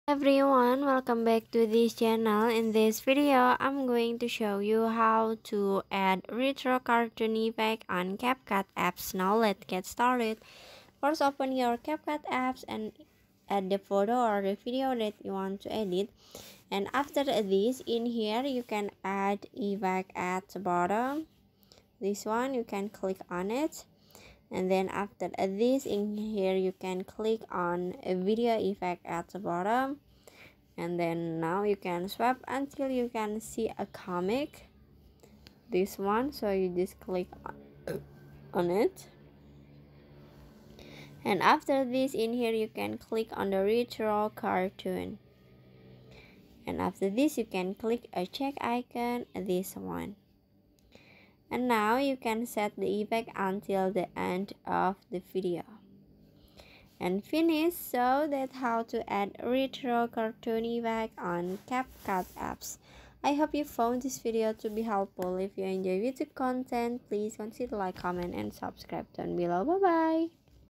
Everyone, welcome back to this channel. In this video, I'm going to show you how to add retro cartoon effect on CapCut apps. Now let's get started. First, open your CapCut apps and add the photo or the video that you want to edit. And after this, in here you can add effect at the bottom. This one, you can click on it. And then after this, in here you can click on a video effect at the bottom. And then now you can swipe until you can see a comic, this one. So you just click on it, and after this, in here you can click on the retro cartoon, and after this you can click a check icon, this one. And now you can set the effect until the end of the video and finish. So that's how to add retro cartoon effect on CapCut apps. I hope you found this video to be helpful. If you enjoy YouTube content, please consider like, comment, and subscribe down below. Bye bye.